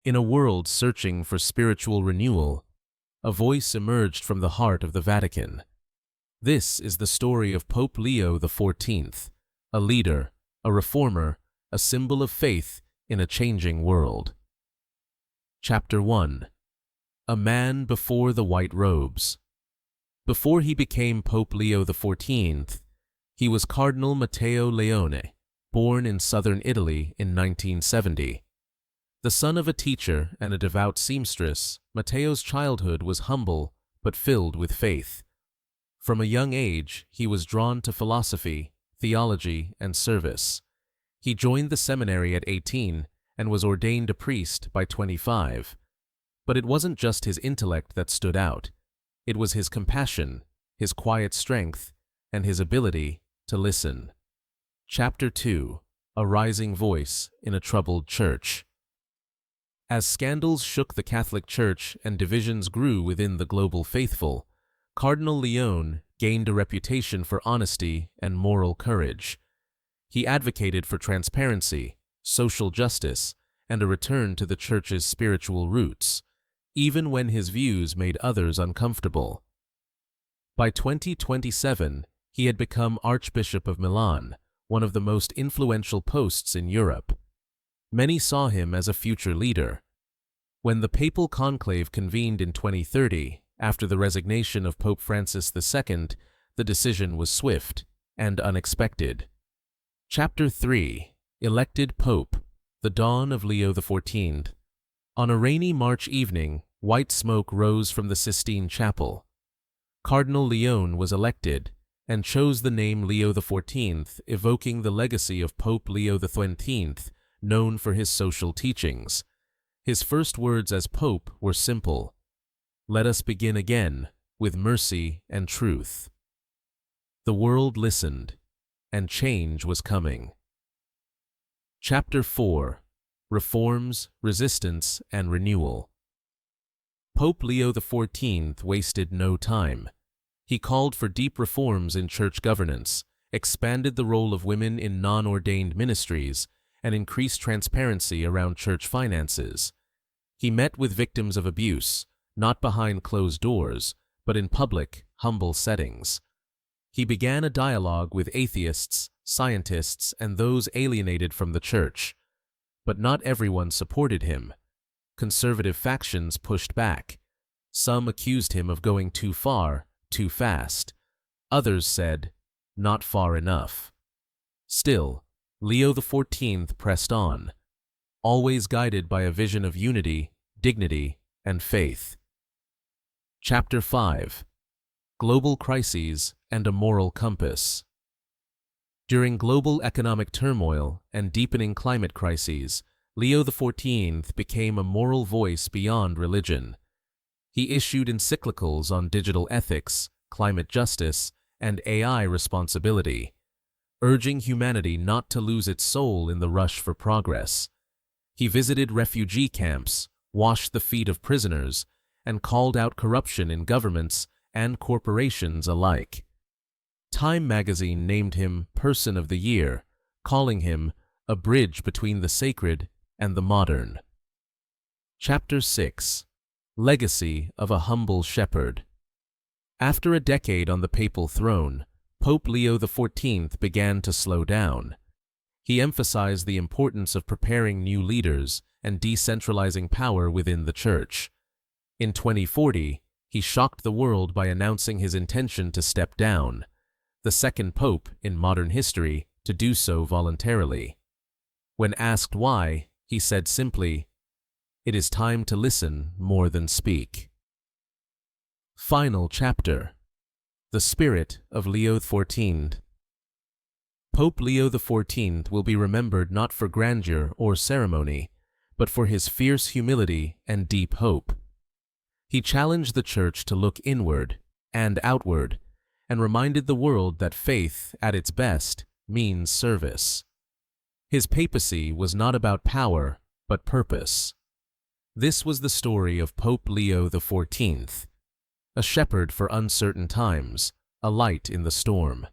In a world searching for spiritual renewal, a voice emerged from the heart of the Vatican. This is the story of Pope Leo XIV, a leader, a reformer, a symbol of faith in a changing world. Chapter 1. A Man Before the White Robes. Before he became Pope Leo XIV, he was Cardinal Matteo Leone, born in southern Italy in 1970. The son of a teacher and a devout seamstress, Matteo's childhood was humble but filled with faith. From a young age, he was drawn to philosophy, theology, and service. He joined the seminary at 18 and was ordained a priest by 25. But it wasn't just his intellect that stood out. It was his compassion, his quiet strength, and his ability to listen. Chapter 2. A Rising Voice in a Troubled Church. As scandals shook the Catholic Church and divisions grew within the global faithful, Cardinal Leone gained a reputation for honesty and moral courage. He advocated for transparency, social justice, and a return to the Church's spiritual roots, even when his views made others uncomfortable. By 2027, he had become Archbishop of Milan, one of the most influential posts in Europe. Many saw him as a future leader. When the papal conclave convened in 2030, after the resignation of Pope Francis II, the decision was swift and unexpected. Chapter 3. Elected Pope, the Dawn of Leo XIV. On a rainy March evening, white smoke rose from the Sistine Chapel. Cardinal Leone was elected and chose the name Leo XIV, evoking the legacy of Pope Leo XIV, known for his social teachings. His first words as Pope were simple: "Let us begin again with mercy and truth." The world listened, and change was coming. Chapter 4. Reforms, Resistance, and Renewal. Pope Leo XIV wasted no time. He called for deep reforms in church governance, expanded the role of women in non-ordained ministries, and increased transparency around church finances. He met with victims of abuse, not behind closed doors, but in public, humble settings. He began a dialogue with atheists, scientists, and those alienated from the church. But not everyone supported him. Conservative factions pushed back. Some accused him of going too far, too fast. Others said, not far enough. Still, Leo XIV pressed on, always guided by a vision of unity, dignity, and faith. Chapter 5. Global Crises and a Moral Compass. During global economic turmoil and deepening climate crises, Leo XIV became a moral voice beyond religion. He issued encyclicals on digital ethics, climate justice, and AI responsibility, urging humanity not to lose its soul in the rush for progress. He visited refugee camps, washed the feet of prisoners, and called out corruption in governments and corporations alike. Time magazine named him Person of the Year, calling him a bridge between the sacred and the modern. Chapter 6. Legacy of a Humble Shepherd. After a decade on the papal throne, Pope Leo XIV began to slow down. He emphasized the importance of preparing new leaders and decentralizing power within the Church. In 2040, he shocked the world by announcing his intention to step down, the second pope in modern history to do so voluntarily. When asked why, he said simply, "It is time to listen more than speak." Final chapter. The Spirit of Leo XIV. Pope Leo XIV will be remembered not for grandeur or ceremony, but for his fierce humility and deep hope. He challenged the Church to look inward and outward, and reminded the world that faith, at its best, means service. His papacy was not about power, but purpose. This was the story of Pope Leo XIV, a shepherd for uncertain times, a light in the storm.